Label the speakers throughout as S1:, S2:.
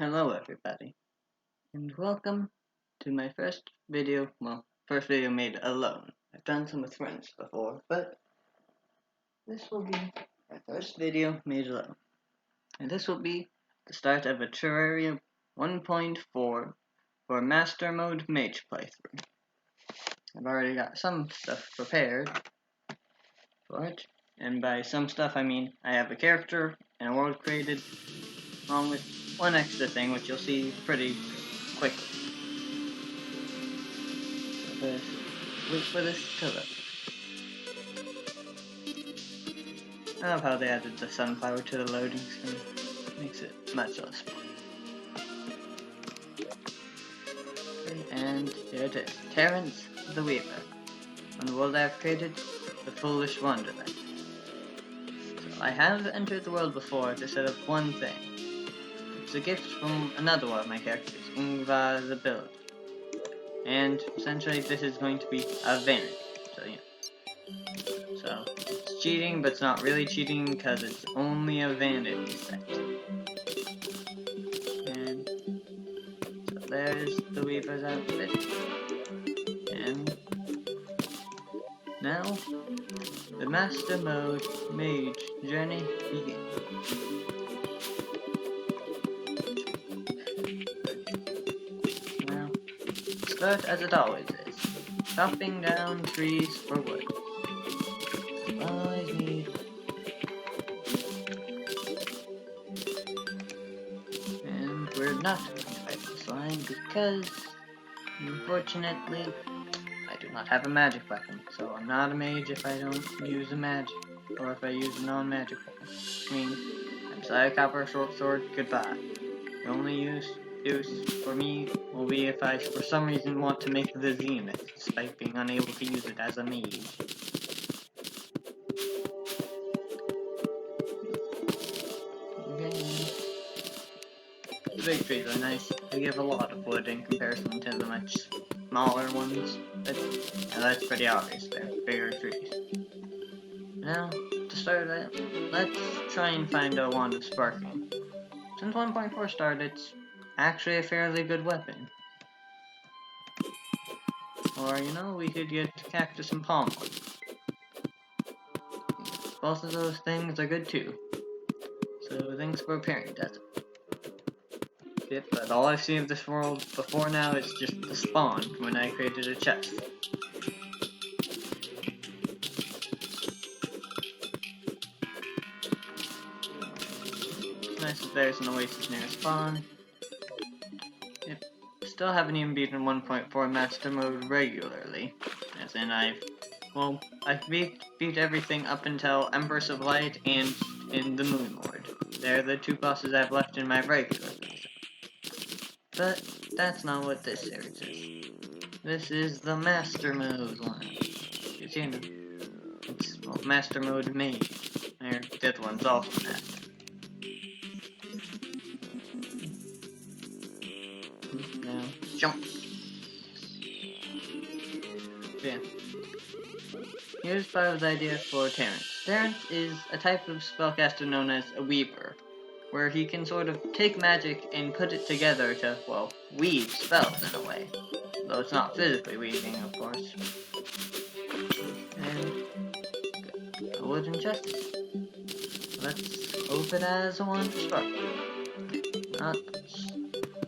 S1: Hello everybody, and welcome to my first video, first video made alone. I've done some with friends before, but this will be my first video made alone. And this will be the start of a Terraria 1.4 for Master Mode Mage playthrough. I've already got some stuff prepared for it, and by some stuff I mean I have a character and a world created, along with one extra thing which you'll see pretty quickly. So wait for this to load. I love how they added the sunflower to the loading screen. Makes it much less fun. Okay, and here it is. Terrance the Weaver. On the world I have created, the Foolish Wonderland. So I have entered the world before to set up one thing. It's a gift from another one of my characters, Ingvar the Builder. And essentially this is going to be a vanity. So it's cheating, but it's not really cheating because it's only a vanity set. And so there's the Weaver's outfit. And now the Master Mode Mage journey begins. Now, start as it always is, chopping down trees for wood. Always need wood. And we're not going to fight this line because, unfortunately, I do not have a magic weapon. So I'm not a mage if I don't use a magic, or if I use a non-magic weapon. I mean, I'm Psy Copper Short Sword, goodbye. The only use for me will be if I for some reason want to make the Zenith, despite being unable to use it as a mage. The big trees are nice. They give a lot of wood in comparison to the much smaller ones, but that's pretty obvious. They're bigger trees. Now, to start out, let's try and find a Wand of Sparking. Since 1.4 started, it's actually a fairly good weapon. Or, we could get Cactus and Palmwood. Both of those things are good too. So thanks for preparing, Desert. But all I've seen of this world before now is just the spawn when I created a chest. It's nice that there's an oasis near spawn. Yep. Still haven't even beaten 1.4 Master Mode regularly. As in I've beat everything up until Empress of Light and in the Moonlord. They're the two bosses I've left in my regular playset. But that's not what this series is. This is the Master Mode one. It's Master Mode Mage. The other one's also Master. Now, jump. Yeah. Here's part of the idea for Terrance. Terrance is a type of spellcaster known as a Weaver, where he can sort of take magic and put it together to, weave spells in a way. Though it's not physically weaving, of course. And a wooden chest. Let's hope it has a Wand of Sparking. Not much.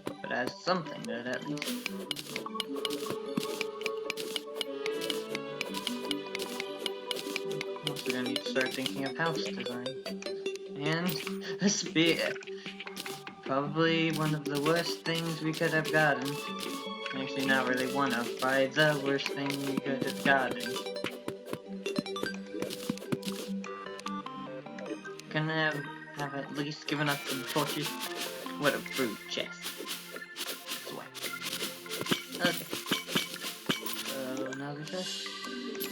S1: But it has something good at least. I'm also gonna need to start thinking of house design. And a spear. Probably one of the worst things we could have gotten. Actually, not really one of, probably the worst thing we could have gotten. Gonna have at least given up some torches. What a brute chest. Sweat. Okay. So, another chest.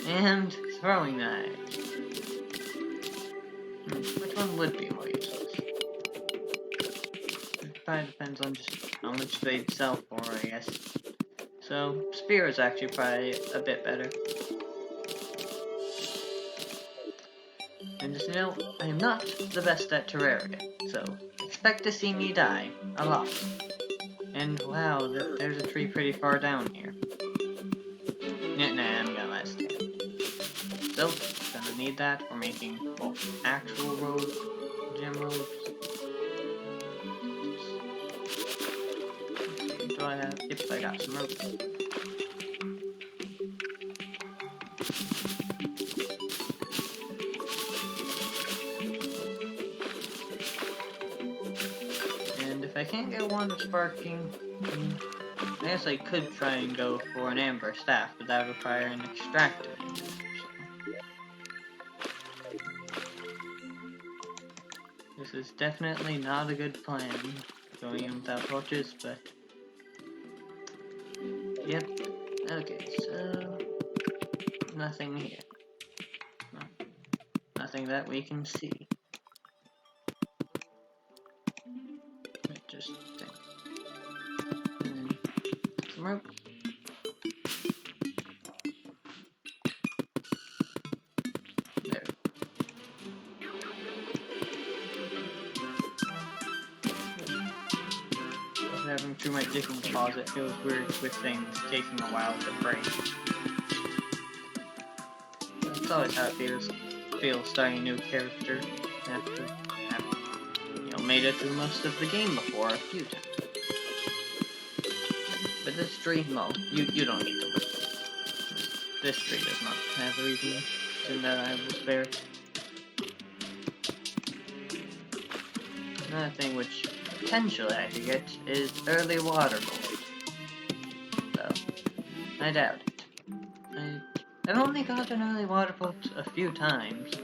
S1: And throwing knives. Which one would be more useless? It probably depends on just how much they'd sell for, I guess. So, spear is actually probably a bit better. And just I am not the best at Terraria, so if expect to see me die a lot. And wow, there's a tree pretty far down here. Nah, I'm gonna let it stand. Still, gonna need that for making, well, actual roads, gem roads. Let's see, do I have? Yep, I got some rope. And if I can't get one of sparking, I guess I could try and go for an amber staff, but that would require an extractor. This is definitely not a good plan, going in without torches, but... Yep. Okay, so... Nothing here. No. Nothing that we can see. Just think. And then some rope. There. Having through my digging closet feels weird with things taking a while to break. That's always how it feels starting a new character after having, made it through most of the game before a few times. But this tree, well, you don't need to look. This tree does not have a reason to that I will spare. Another thing which potentially I could get is early water gold. So, I doubt it. I've only got an early water bolt a few times,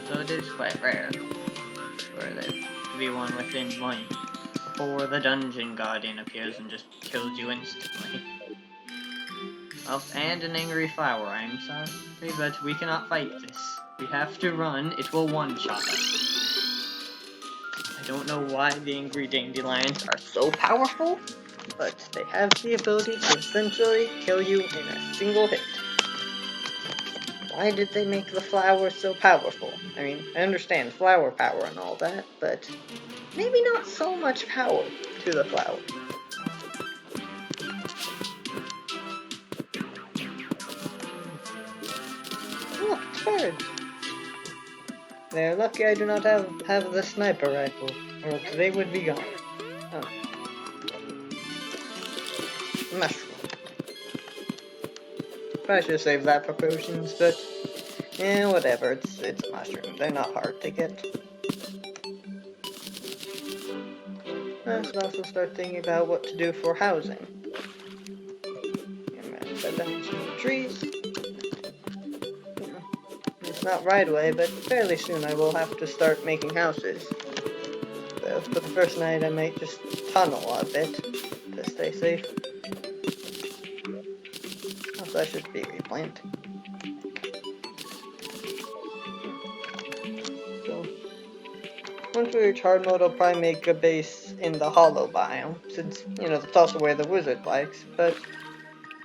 S1: so it is quite rare for there to be one within one before the dungeon guardian appears and just kills you instantly. Oh, and an angry flower, I'm sorry, but we cannot fight this. We have to run, it will one-shot us. I don't know why the angry dandelions are so powerful, but they have the ability to essentially kill you in a single hit. Why did they make the flower so powerful? I mean, I understand flower power and all that, but maybe not so much power to the flower. Look, it's birds. They're lucky I do not have the sniper rifle, or else they would be gone. Oh. Mushroom. Probably should save that for potions, but whatever. It's a mushroom. They're not hard to get. I should also start thinking about what to do for housing. I'm gonna cut down some trees. It's not right away, but fairly soon I will have to start making houses. So for the first night, I might just tunnel a bit to stay safe. Also, I should be replanting. So, once we reach hard mode, I'll probably make a base in the hollow biome, since, that's also where the wizard likes, but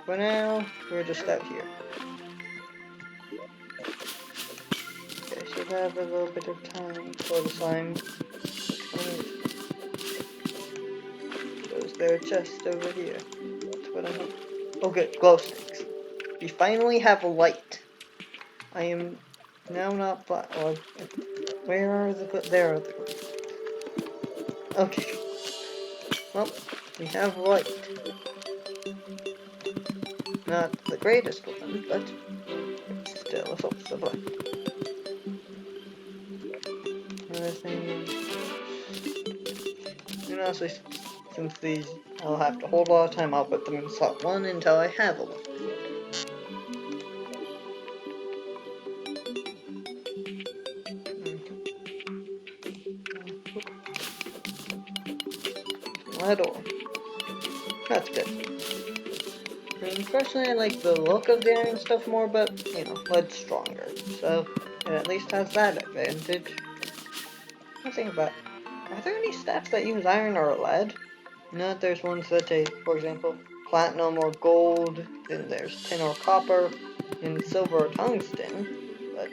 S1: for now, we're just out here. Okay, I should have a little bit of time for the slime. So is there a chest over here? That's what I hope. Oh good, glow sticks. We finally have a light. I am now not black. Oh, where are the there are the okay. Well, we have light. Not the greatest one, but it's still a source of light. Another thing is, honestly, since these I'll have to hold a lot of time, I'll put them in slot 1 until I have a one. Lead ore. That's good. I mean, personally, I like the look of the iron stuff more, but, lead's stronger. So, it at least has that advantage. I think about, are there any stats that use iron or lead? No, there's ones that take, for example, platinum or gold, then there's tin or copper, and silver or tungsten, but,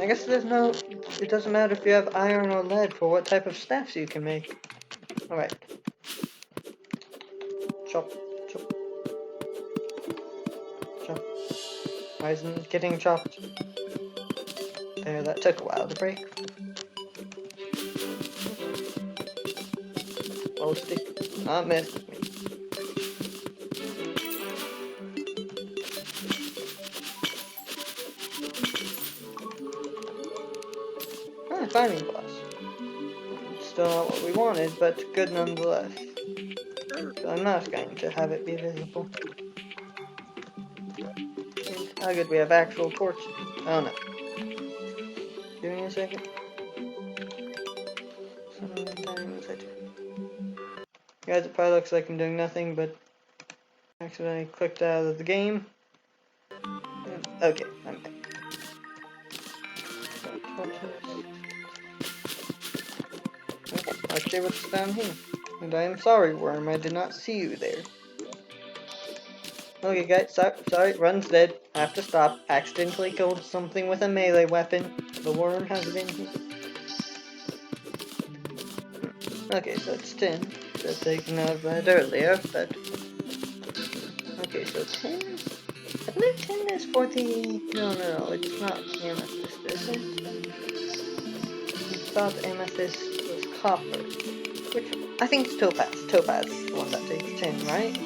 S1: I guess there's no it doesn't matter if you have iron or lead for what type of staffs you can make. Alright. Chop, chop, chop. Why isn't it getting chopped? There, that took a while to break. Oh, stick. Not mess with me. Ah, climbing glass. Still not what we wanted, but good nonetheless. So I'm not going to have it be visible. And how good we have actual torches. Oh no. Give me a second. Sometimes I do. Guys, it probably looks like I'm doing nothing, but accidentally clicked out of the game. Okay, I'm back. Okay, let's see what's down here. And I am sorry, worm, I did not see you there. Okay, guys, sorry, run's dead. I have to stop. Accidentally killed something with a melee weapon. The worm has been here. Okay, so it's 10. Just taken out of that earlier, but... Okay, so 10... I believe 10 is for the... No, it's not amethyst, is it? I thought amethyst was copper. Which... I think it's topaz. Topaz is the one that takes 10, right?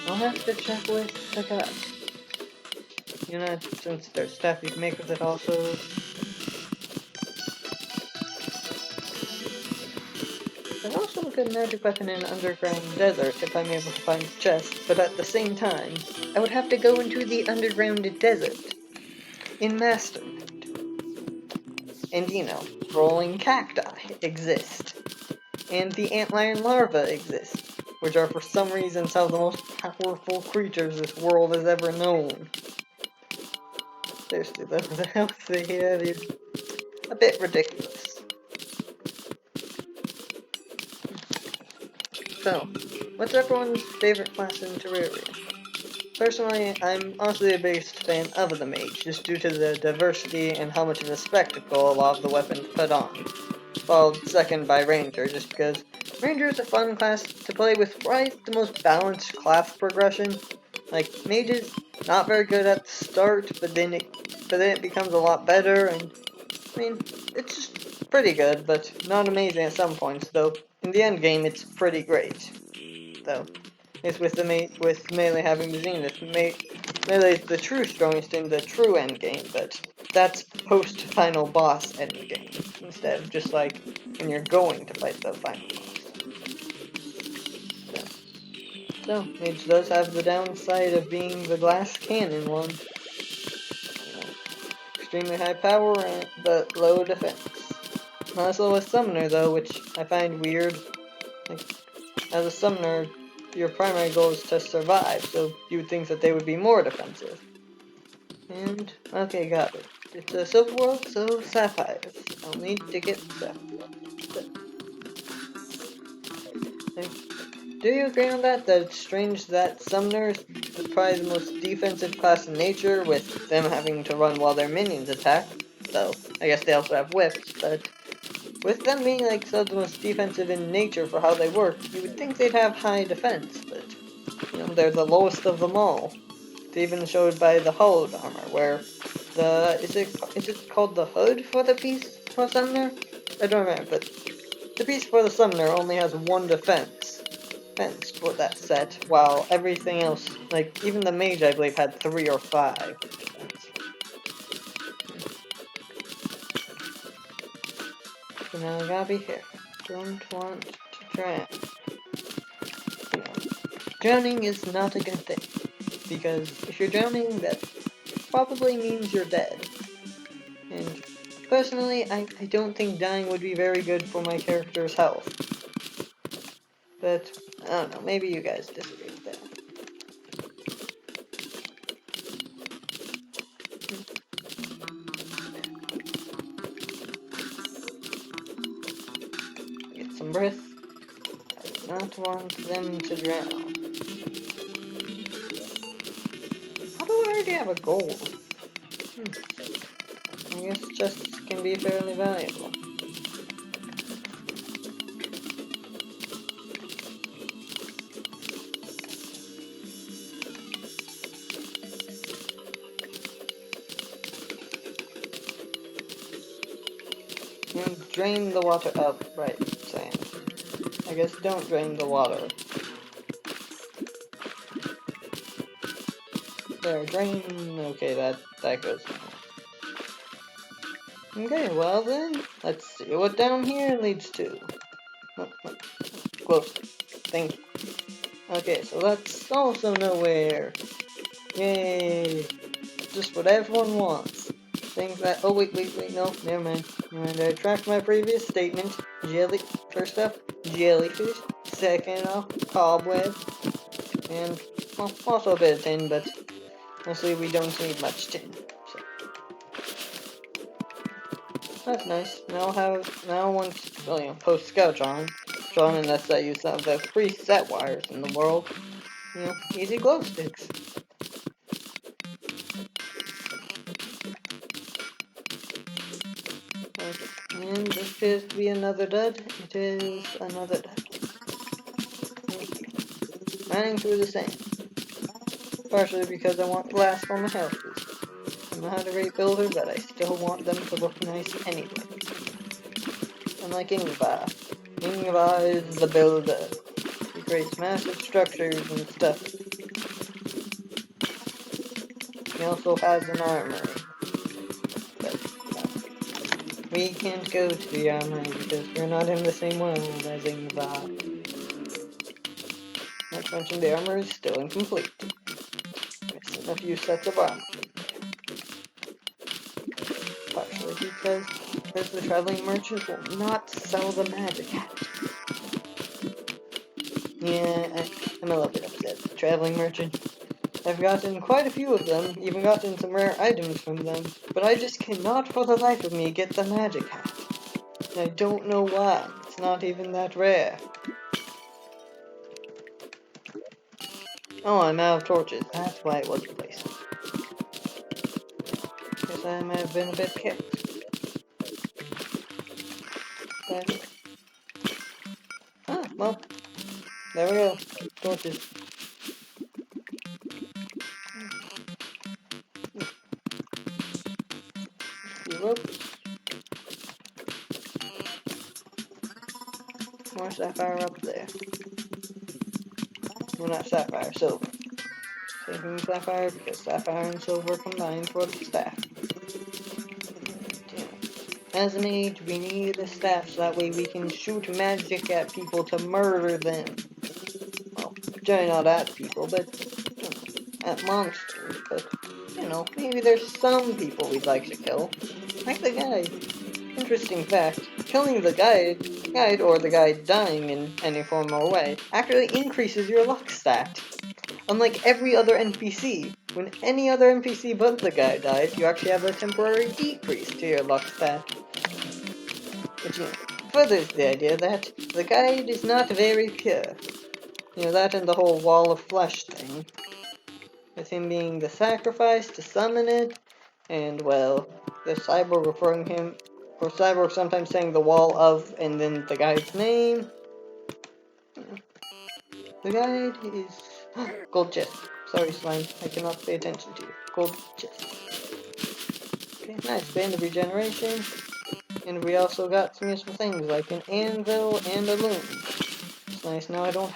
S1: I'll have to check with the guy. You know, since there's stuff you can make with it also. There's also a good magic weapon in underground desert if I'm able to find a chest, but at the same time, I would have to go into the underground desert in Mastermind. And you know, rolling cacti exist. And the antlion larvae exist, which are for some reason some of the most powerful creatures this world has ever known. Seriously though, the health they have is a bit ridiculous. So, what's everyone's favorite class in Terraria? Personally, I'm honestly the biggest fan of the mage, just due to the diversity and how much of a spectacle a lot of the weapons put on. Followed second by ranger, just because ranger is a fun class to play with, right? The most balanced class progression. Like, mage is not very good at the start, but then it becomes a lot better, and I mean, it's just pretty good, but not amazing at some points, though in the end game it's pretty great. Though, it's with with melee having the zenith. Melee is the true strongest in the true end game, but that's post-final boss end game, instead of just like when you're going to fight the final boss. So, mage does have the downside of being the glass cannon one. Extremely high power, but low defense. Also a summoner though, which I find weird. Like, as a summoner, your primary goal is to survive, so you would think that they would be more defensive. And, okay, got it. It's a silver world, so sapphires. I'll need to get sapphires. Do you agree on that? That it's strange that summoners are probably the most defensive class in nature, with them having to run while their minions attack. So, I guess they also have whips, but with them being like so the most defensive in nature for how they work, you would think they'd have high defense, but you know, they're the lowest of them all. It's even showed by the hollowed armor, where is it called the hood for the piece for summoner? I don't remember, but the piece for the summoner only has 1 defense for that set, while everything else, like even the mage I believe had 3 or 5 defense. So now I gotta be careful. Don't want to drown. You know, drowning is not a good thing, because if you're drowning, that probably means you're dead. And personally, I don't think dying would be very good for my character's health. But, I don't know, maybe you guys disagree with that. Get some breath. I do not want them to drown. How do I already have a goal? I guess just can be fairly valuable. And drain the water up, right, sand. I guess don't drain the water. There, drain, okay, that goes now. Okay, well then, let's see what down here leads to. Close. Thank you. Okay, so that's also nowhere. Yay! Just what everyone wants. Things that. Oh wait, no, never mind. I retract my previous statement. First off, jellyfish. Second off, cobweb, and well, also a bit of tin, but mostly we don't need much tin. So that's nice. Now once post scout drawn, and that's that use of the preset wires in the world. Easy glow sticks. And this appears to be another dud. It is another dud. Mining through the sand. Partially because I want glass for my houses. I'm not a great builder, but I still want them to look nice anyway. Unlike Ingvar. Ingvar is the builder. He creates massive structures and stuff. He also has an armory. But we can't go to the armory because we're not in the same world as Ingvar. Not to mention the armor is still incomplete. Missing a few sets of armor. Partially because the traveling merchant will not sell the magic hat. Yeah, I'm a little bit upset. The traveling merchant. I've gotten quite a few of them, even gotten some rare items from them, but I just cannot for the life of me get the magic hat. And I don't know why. It's not even that rare. Oh, I'm out of torches. That's why it wasn't placed. Guess I might have been a bit kept. Well, there we go. Torches. Ropes. More sapphire up there. Well, not sapphire, silver. Saving sapphire because sapphire and silver combined for the staff. As a mage, we need a staff so that way we can shoot magic at people to murder them. Well, generally not at people, but at monsters. But, maybe there's some people we'd like to kill. Like the guide. Interesting fact, killing the guide or the guide dying in any form or way actually increases your luck stat. Unlike every other NPC, when any other NPC but the guide died, you actually have a temporary decrease to your luck stat. Which, furthers the idea that the guide is not very pure. That and the whole wall of flesh thing. With him being the sacrifice to summon it, and, well, the cyborg or cyborg sometimes saying the wall of, and then the guide's name. The guide is... gold chest. Sorry, slime, I cannot pay attention to you. Gold chest. Okay, nice, band of regeneration. And we also got some useful things like an anvil and a loom. It's nice, now I don't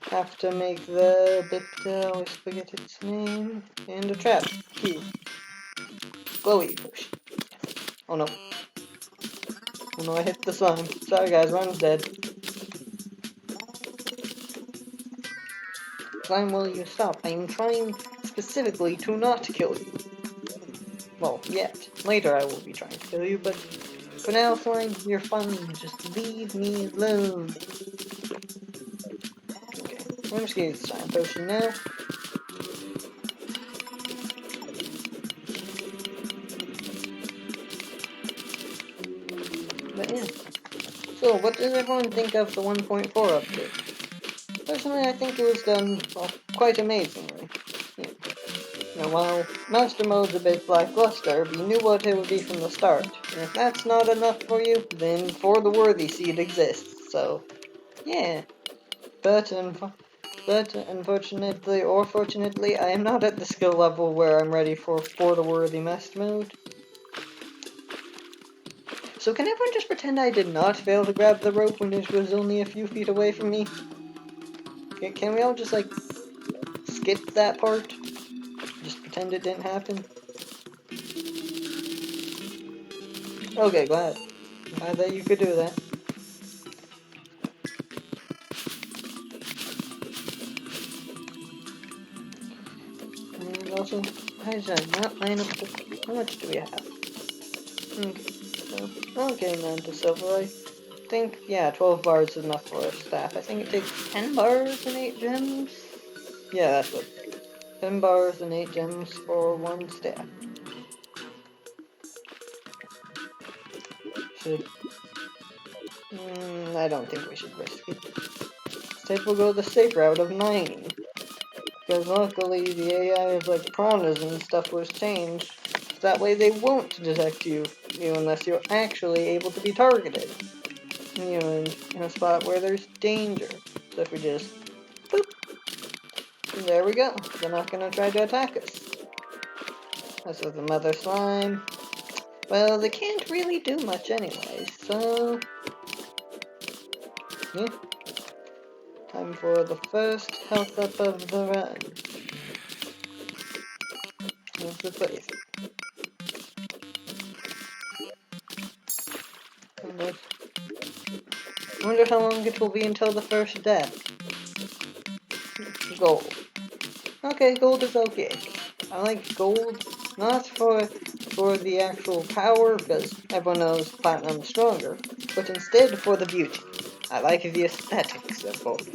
S1: have to make the bit, I always forget its name. And a trap. Key. Glowy push. Oh no. Oh no, I hit the slime. Sorry guys, Ron's dead. Slime, will you stop? I am trying specifically to not kill you. Well, yet. Later I will be trying to kill you, but for now, Slime, you're fun. Just leave me alone. Okay, I'm just gonna use the slime potion now. But yeah. So, what does everyone think of the 1.4 update? Personally, I think it was done, well, quite amazingly. While Master Mode's a bit lackluster, we knew what it would be from the start. And if that's not enough for you, then For the Worthy seed exists. So, yeah. But unfortunately, or fortunately, I am not at the skill level where I'm ready for the Worthy Mast mode. So can everyone just pretend I did not fail to grab the rope when it was only a few feet away from me? Can we all just, like, skip that part? Just pretend it didn't happen? Okay, glad. Glad that you could do that. And also, I did not line up the... How much do we have? Okay, so, okay, then to silver. I think, yeah, 12 bars is enough for a staff. I think it takes 10 bars and 8 gems. Yeah, that's what. 10 bars and 8 gems for one staff. Should... I don't think we should risk it. Instead, we'll go the safe route of mining. Because luckily, the AI of, like, piranhas and stuff was changed. That way they won't detect you unless you're actually able to be targeted. In a spot where there's danger. So if we just, boop, and there we go. They're not gonna try to attack us. As with the mother slime, well, they can't really do much anyway, so... Yeah. Time for the first health up of the run. Of the place. I wonder how long it will be until the first death. Gold. Okay, gold is okay. I like gold, not for the actual power, because everyone knows platinum is stronger, but instead for the beauty. I like the aesthetics of gold.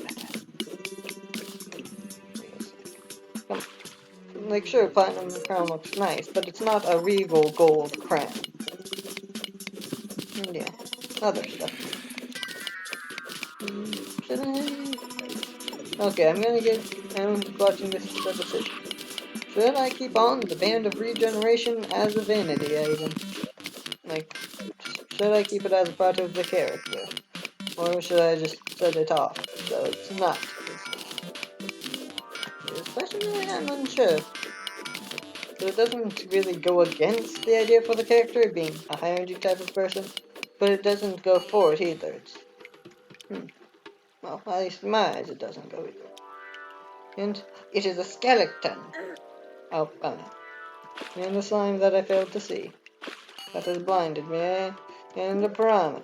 S1: Like, sure, platinum crown looks nice, but it's not a regal gold crown. And yeah, other stuff. Should I? Okay, I'm watching this as a decision. Should I keep on the Band of Regeneration as a vanity item? Like, should I keep it as a part of the character? Or should I just set it off so it's not? Especially, I'm unsure. So it doesn't really go against the idea for the character being a high energy type of person, but it doesn't go for it either. It's, well, at least in my eyes it doesn't go either. And it is a skeleton. Oh no. And the slime that I failed to see. That has blinded me, eh? And a piranha.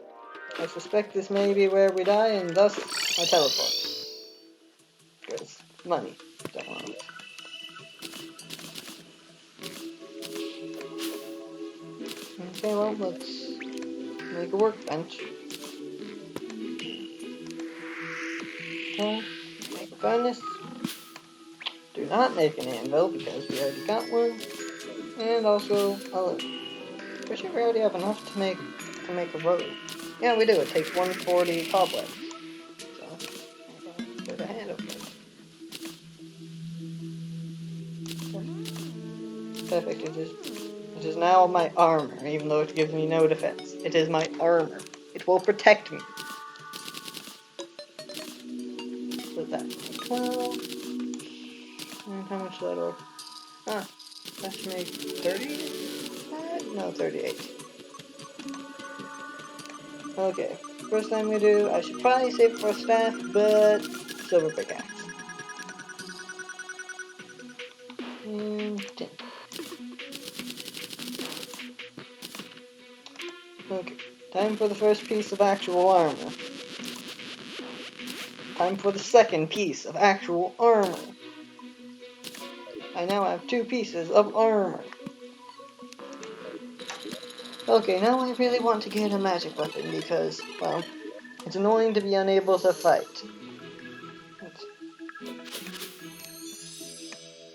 S1: I suspect this may be where we die, and thus I teleport. Because money. Okay, well, let's make a workbench. Okay, make a furnace. Do not make an anvil, because we already got one. And also, we should already have enough to make a road. Yeah, we do. It takes 140 cobwebs. So, get ahead of it. Perfect. It is now my armor, even though it gives me no defense. It is my armor. It will protect me. So that's 12. And how much that work? Ah, that should make 30? No, 38. Okay, first thing we do, I should probably save for a staff, but silver pickaxe. And 10. Okay, time for the first piece of actual armor. Time for the second piece of actual armor. I now have 2 pieces of armor. Okay, now I really want to get a magic weapon because, well, it's annoying to be unable to fight.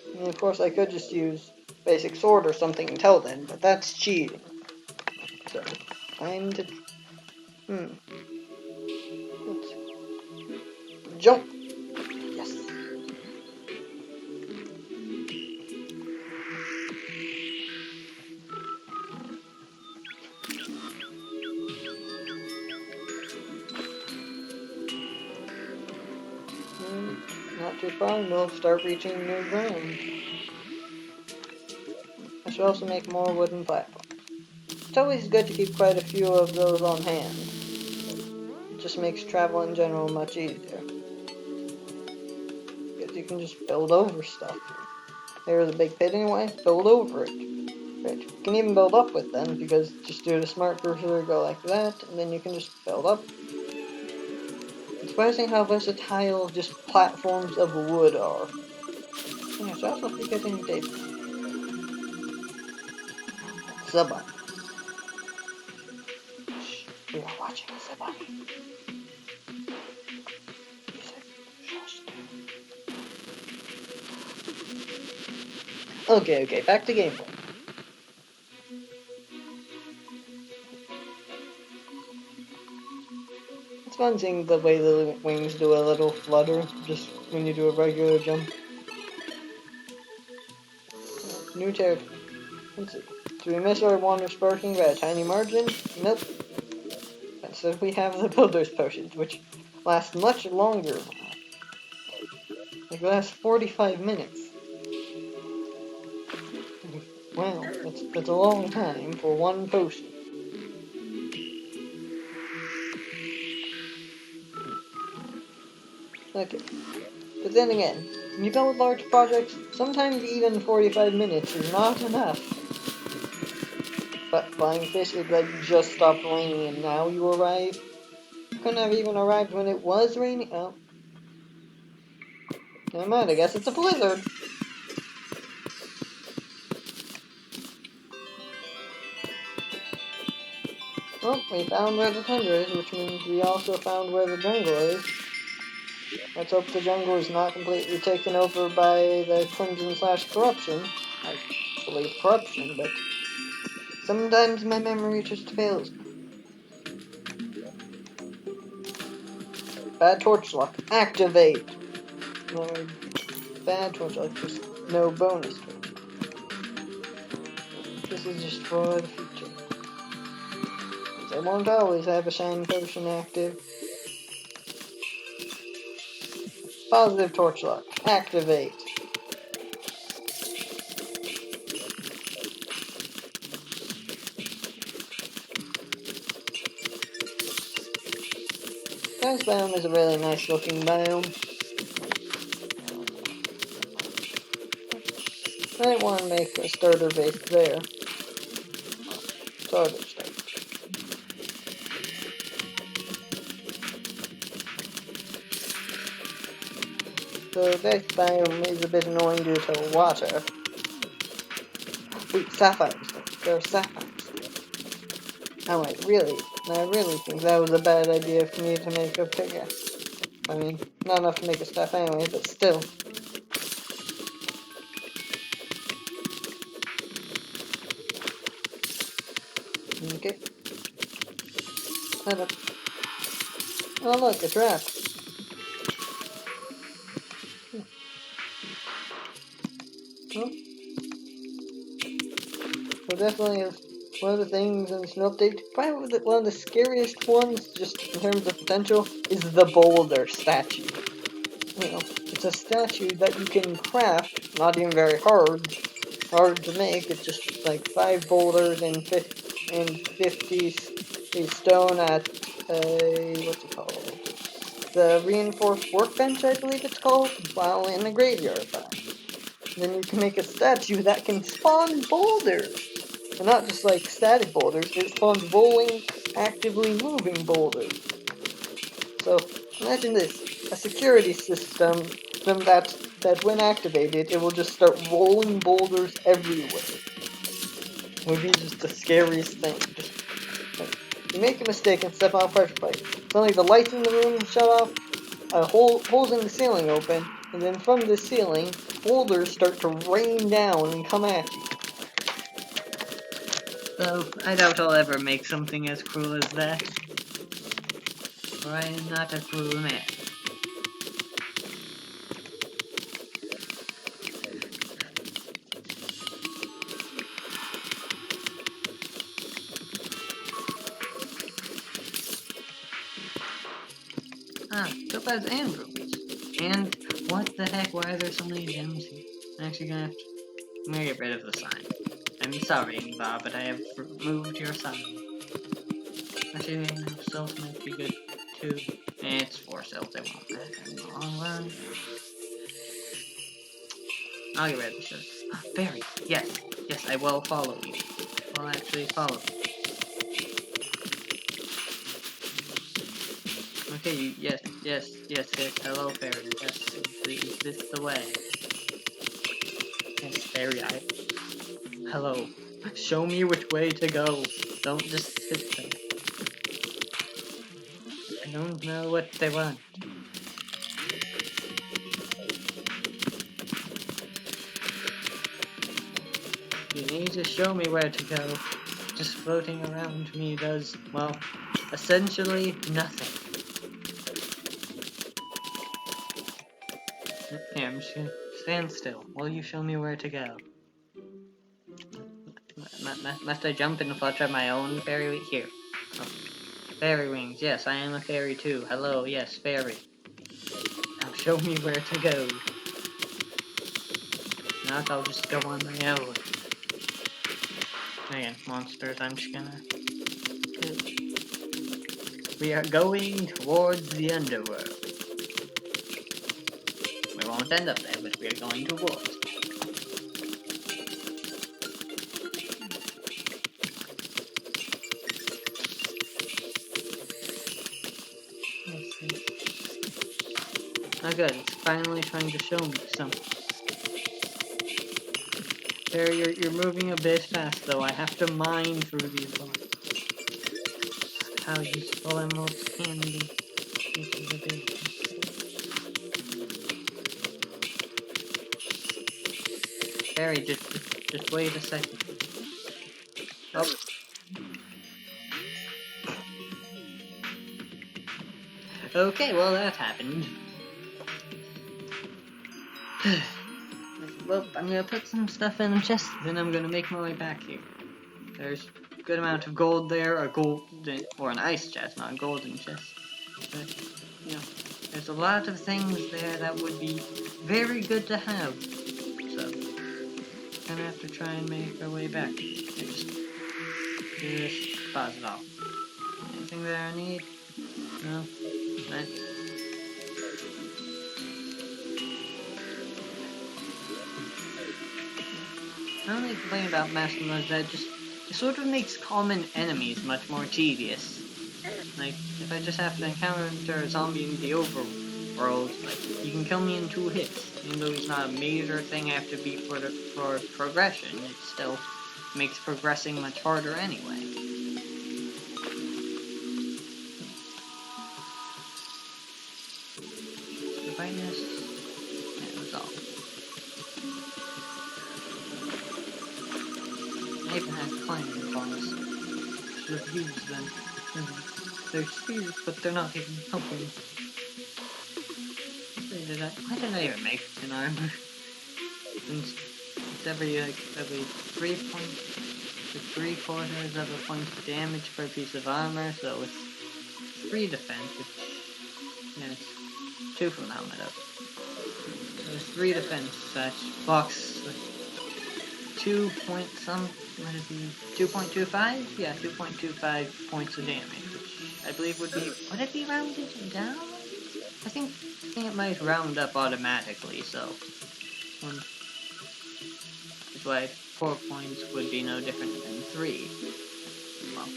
S1: I mean, of course, I could just use basic sword or something until then, but that's cheating. So, time to... Let's jump! Yes! not too far and we'll start reaching new ground. I should also make more wooden platforms. It's always good to keep quite a few of those on hand. It just makes travel in general much easier. Because you can just build over stuff. There's a big pit anyway, build over it. Right. You can even build up with them, because just do the smart cursor, go like that, and then you can just build up. It's surprising how versatile just platforms of wood are. Yeah, so also if you get any data. Subunny. Shh, we are watching a subunny. He said, shush. Okay, back to gameplay. It's fun seeing the way the wings do a little flutter, just when you do a regular jump. New territory. Let's see. Do we miss our water sparking by a tiny margin? Nope. So we have the builder's potions, which last much longer. Like last 45 minutes. Wow, that's a long time for one potion. Okay. But then again, when you build large projects, sometimes even 45 minutes is not enough. But flying fish, it like just stopped raining and now you arrive. You couldn't have even arrived when it was raining. Oh. Never mind, I guess it's a blizzard. Well, we found where the tundra is, which means we also found where the jungle is. Let's hope the jungle is not completely taken over by the Crimson/Corruption. I believe corruption, but sometimes my memory just fails me. Bad torch luck. Activate! No, bad torch luck, just no bonus torch. This is just for the future. I won't always have a shiny potion active. Positive torch luck. Activate. This biome is a really nice looking biome. I might want to make a starter base there. Starter. So this biome is a bit annoying due to water. Wait, sapphires. There are sapphires. I really think that was a bad idea for me to make a pickaxe. I mean, not enough to make a staff anyway, but still. Okay. Head up. Oh look, a trap. Oh. So definitely one of the things in this update, probably one of the scariest ones, just in terms of potential, is the boulder statue. You know, it's a statue that you can craft, not even very hard to make. It's just like 5 boulders and 50 stone at what's it called? The reinforced workbench, I believe it's called, while in the graveyard. Then you can make a statue that can spawn boulders. And not just like static boulders, it spawns rolling, actively moving boulders. So imagine this, a security system that when activated, it will just start rolling boulders everywhere. It would be just the scariest thing. Just, like, you make a mistake and step on pressure plate. Suddenly the lights in the room shut off, holes in the ceiling open, and then from the ceiling, boulders start to rain down and come at you. So, I doubt I'll ever make something as cruel as that. For I am not a cruel man. Topaz and rubies. And What the heck? Why are there so many gems here? I'm actually gonna have to... I'm gonna get rid of the sign. I'm sorry, Bob, but I have removed your sign. Actually, cells might be good too. It's 4 cells, I won't matter in the long run. I'll get rid of the cells. Fairy! Yes, yes, I will follow you. I'll actually follow you. Okay, yes, yes, yes, yes, hello, fairy. Yes, is this the way? Yes, fairy, hello. Show me which way to go. Don't just sit there. I don't know what they want. You need to show me where to go. Just floating around me does, well, essentially nothing. Here, I'm just gonna stand still while you show me where to go. Must I jump and flutter my own fairy? Here. Oh. Fairy wings. Yes, I am a fairy too. Hello, yes, fairy. Now show me where to go. Not, I'll just go on my own. Again, monsters, I'm just gonna... We are going towards the underworld. We won't end up there, but we are going towards. Oh good, it's finally trying to show me something. There, you're moving a bit fast though. I have to mine through these blocks. How useful emeralds can be. Barry, just wait a second. Oh. Okay, well that happened. Well, I'm gonna put some stuff in the chest, then I'm gonna make my way back here. There's a good amount of gold there, a golden, or an ice chest, not a golden chest. But, you know, there's a lot of things there that would be very good to have. So, gonna have to try and make our way back. Just do this, pause it off. Anything that I need? No? Right. The only thing about Master Mode is that it sort of makes common enemies much more tedious. Like, if I just have to encounter a zombie in the overworld, like, he can kill me in 2 hits. Even though he's not a major thing I have to beat for progression, it still makes progressing much harder anyway. The brightness, yeah, it was all. I even have climbing balls. Should have used them. They're spears, but they're not even helping. Why did I even make an armor? It's every 3 points, to 3/4 of a point of damage per piece of armor, so it's 3 defense, which, yeah, it's 2 from the helmet up. So it's 3 defense, that blocks 2 point some, what is it, 2.25? Yeah, 2.25 points of damage, which I believe would it be rounded down? I think it might round up automatically, so that's why 4 points would be no different than 3. Well,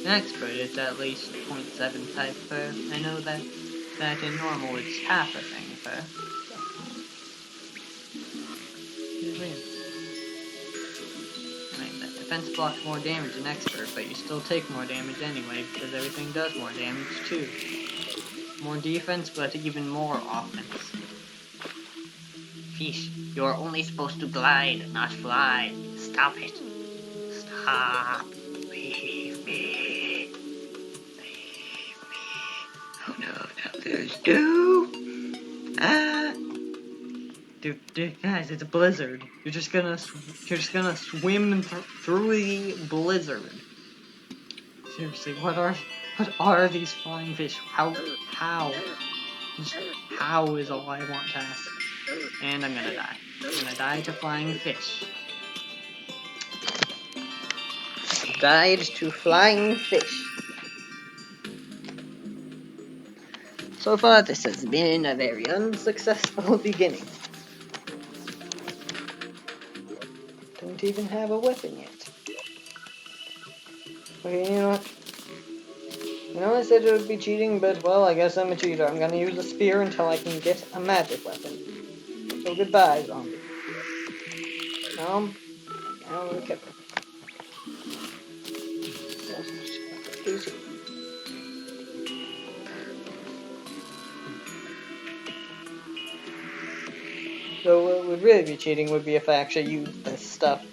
S1: in expert it's at least 0.75 per. I know that in normal it's half a thing per. I mean, that defense blocks more damage in expert, but you still take more damage anyway because everything does more damage too. More defense, but even more offense. Fish, you're only supposed to glide, not fly. Stop it. Stop. Leave me. Leave me. Oh no, now there's dew. Dude, guys, it's a blizzard. You're just gonna swim through the blizzard. Seriously, what are these flying fish? How? Just how is all I want to ask. And I'm gonna die. I'm gonna die to flying fish. Died to flying fish. So far, this has been a very unsuccessful beginning. Don't even have a weapon yet. Okay, you know what? You know I said it would be cheating, but well, I guess I'm a cheater. I'm gonna use a spear until I can get a magic weapon. So goodbye, zombie. Now we can. So what would really be cheating would be if I actually used this stuff,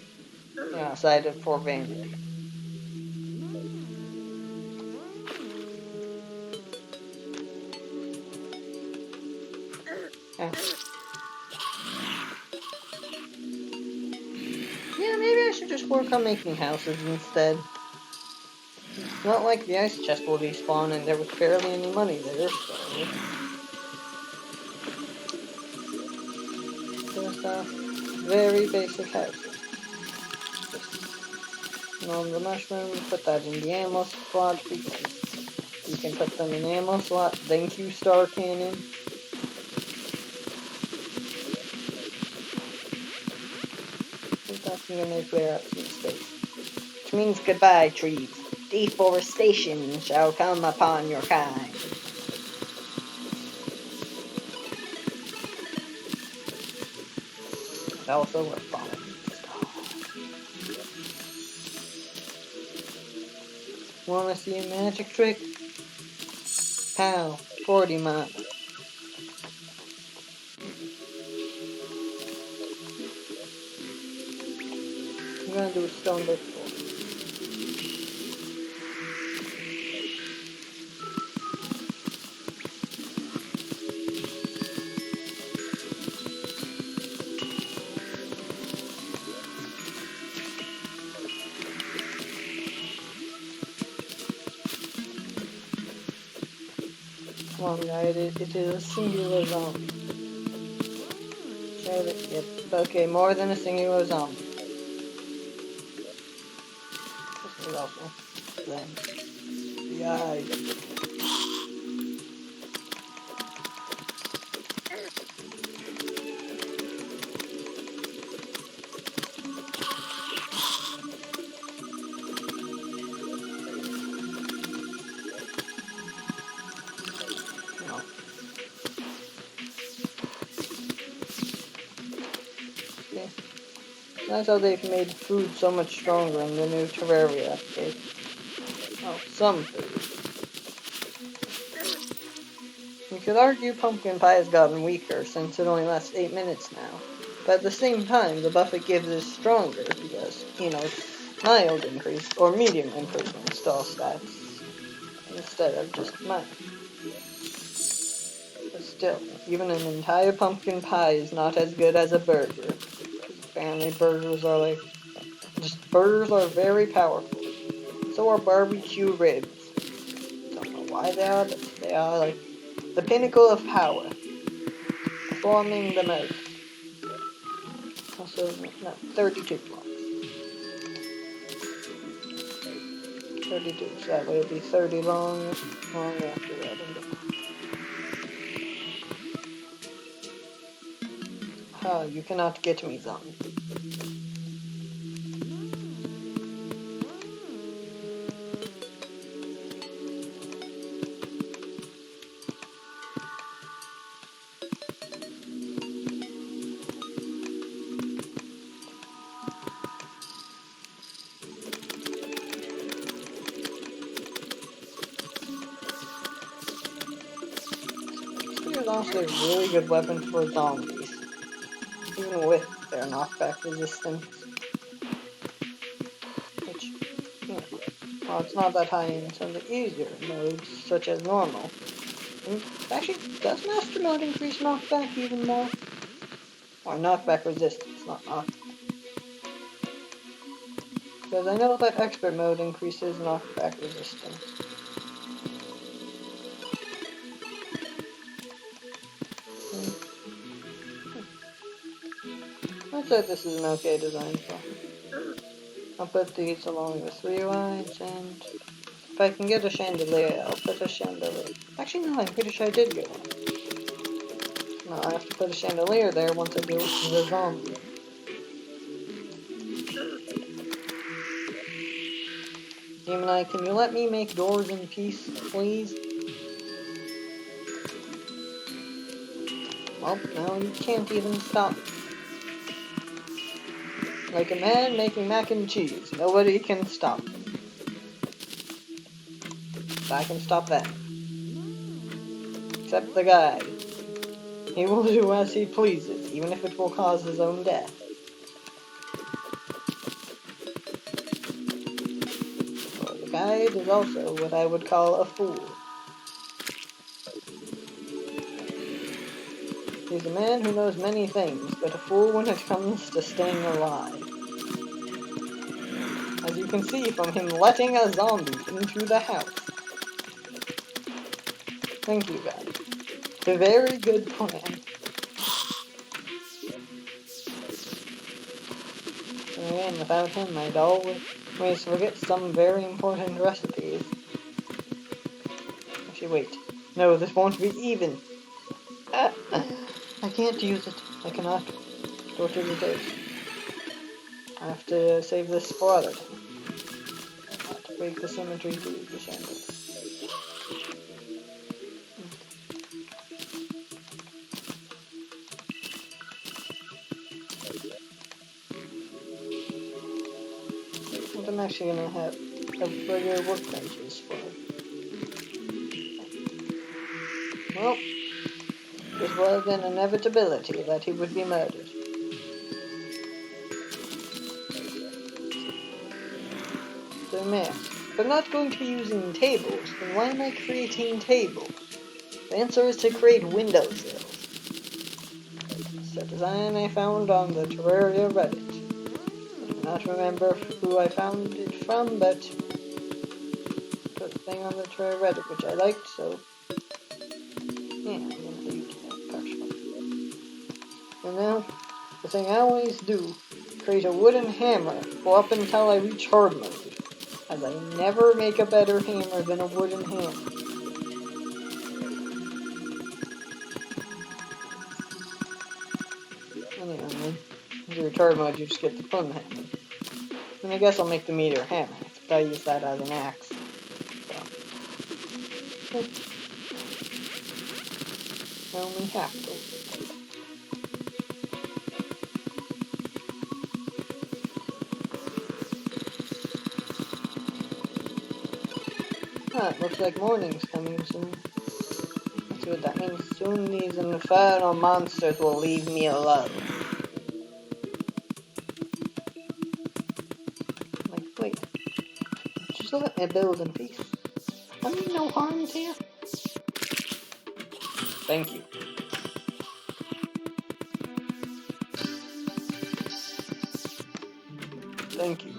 S1: you know, outside of for Vanguard. Yeah. Yeah, maybe I should just work on making houses instead. It's not like the ice chest will despawn and there was barely any money there, so... Just very basic houses. Just on the mushroom, put that in the ammo slot because you can put them in the ammo slot. Thank you, Star Cannon. That's gonna clear out some space. Which means goodbye, trees. Deforestation shall come upon your kind. And also, we're following the star. Wanna see a magic trick? Pow, 40 mana. I'm gonna do a stone before. Come on, guys, it is a singular zombie. Yep. Okay, more than a singular zombie. This is also then the eye. No. Okay. That's how they've made food so much stronger in the new Terraria update. Oh, some food. You could argue pumpkin pie has gotten weaker since it only lasts 8 minutes now. But at the same time, the buff it gives is stronger because, you know, it's mild increase or medium improvements to all stats instead of just mild. But still, even an entire pumpkin pie is not as good as a burger. Apparently burgers are very powerful. So are barbecue ribs. Don't know why they are, but they are like the pinnacle of power. Performing the most. Also, no, 32 blocks. 32, so that way it'll be 30 long after that. Oh, you cannot get me, zombie. Spear is also a really good weapon for zombies, even with their knockback resistance. Which, you know, well, it's not that high in some of the easier modes, such as normal. And actually, does Master Mode increase knockback even more? Or knockback resistance, not knockback. Because I know that Expert Mode increases knockback resistance. I'd say this is an okay design for him. I'll put these along the 3 lines, and if I can get a chandelier, I'll put a chandelier. Actually, no, I'm pretty sure I did get one. No, I have to put a chandelier there once I deal with the zombie. Demon Eye, can you let me make doors in peace, please? Well, now you can't even stop me. Like a man making mac and cheese, nobody can stop me. But I can stop them. Except the guy. He will do as he pleases, even if it will cause his own death. Well, the guide is also what I would call a fool. He's a man who knows many things, but a fool when it comes to staying alive. As you can see from him letting a zombie into the house. Thank you, guys. A very good plan. And without him, I'd always forget some very important recipes. Actually, wait. No, this won't be even. I can't use it. I cannot go to the date. I have to save this for other time. Not to break the symmetry to the chandelier. What I'm actually gonna have a regular workbenches for. Well, it was an inevitability that he would be murdered. So, man, if I'm not going to be using tables, then why am I creating tables? The answer is to create windowsills. It's a design I found on the Terraria Reddit. I do not remember who I found it from, but it was a thing on the Terraria Reddit which I liked, so yeah, I'm going to use that partially. And now, the thing I always do, create a wooden hammer, go up until I reach hard mode, as I never make a better hammer than a wooden hammer. Anyway, when you hard mode, you just get the fun hammer. And I guess I'll make the meteor hammer, except I use that as an axe. So. I only have to. Ah, it looks like morning's coming soon. Let's see what that means. Soon these infernal monsters will leave me alone. Like, wait. Just let me build in peace. I mean, no harm's here. Thank you. Thank you.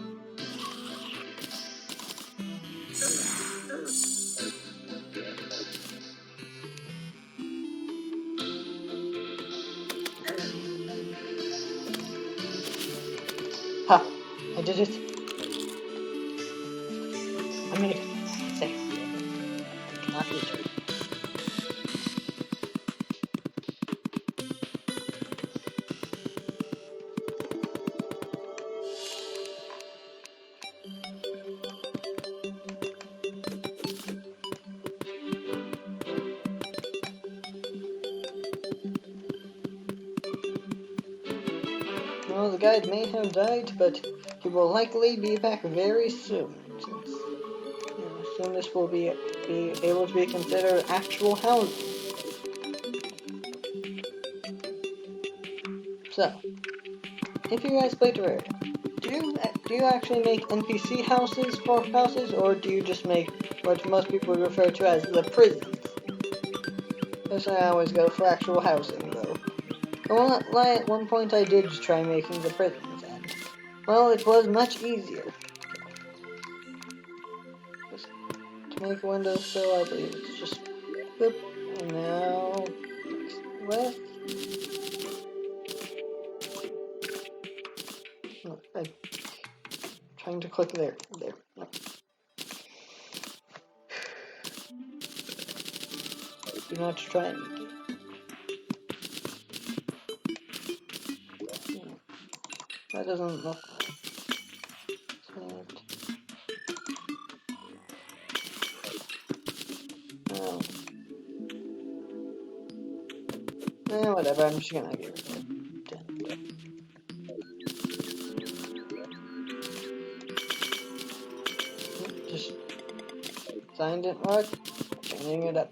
S1: Ha! I did it. I made it. Safe. I cannot reach it. Well, the guide may have died, but he will likely be back very soon, since soon this will be able to be considered actual housing. So, if you guys play Terraria, do you actually make NPC houses for houses, or do you just make what most people refer to as the prisons? Personally, I always go for actual housing, though. I won't lie, at one point I did try making the prisons, and, well, it was much easier. Just to make a windowsill, I believe it's just boop, and now west. trying to click there. There. No. Do not try me. That doesn't look right. Oh. Whatever, I'm just gonna give it a 10. Just sign didn't work. Changing it up.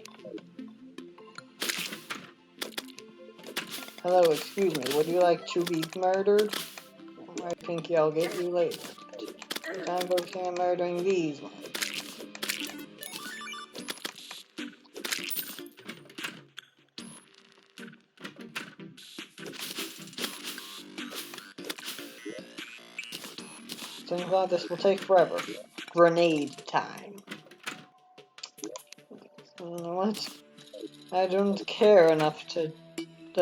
S1: Hello, excuse me, would you like to be murdered? I think I'll get you later. Time focusing on murdering these ones. So I thought this will take forever. Grenade time. You know what? I don't care enough to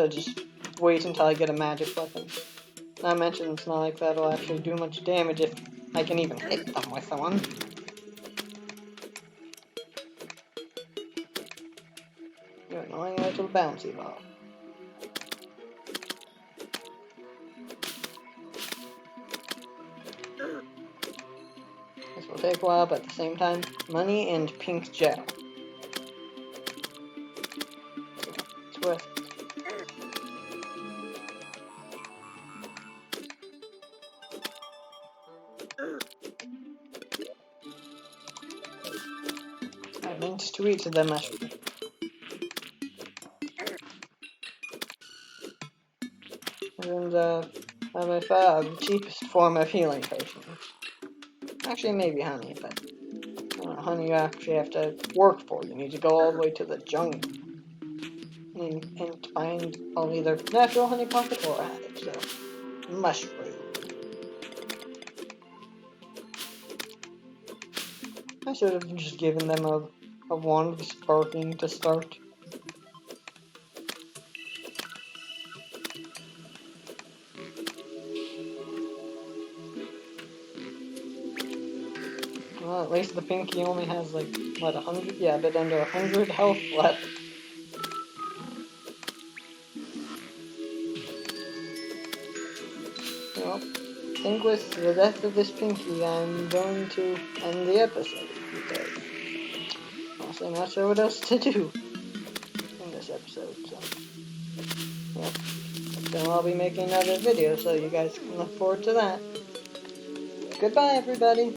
S1: just wait until I get a magic weapon. Not mention it's not like that'll actually do much damage if I can even hit them with one. You're annoying little bouncy ball. This will take a while, but at the same time, money and pink gel. So it's worth it. I meant to eat the mushroom. And by far the cheapest form of healing potions. Actually, maybe honey, but honey you actually have to work for. You need to go all the way to the jungle and find either natural honey pocket or attic. So, mushroom. I should have just given them a wand of sparking to start. Well, at least the pinky only has like, what, 100? Yeah, a bit under 100 health left. Well, I think with the death of this pinky, I'm going to end the episode, because I'm honestly not sure what else to do in this episode, so, yeah. Then I'll be making another video, so you guys can look forward to that. Goodbye, everybody!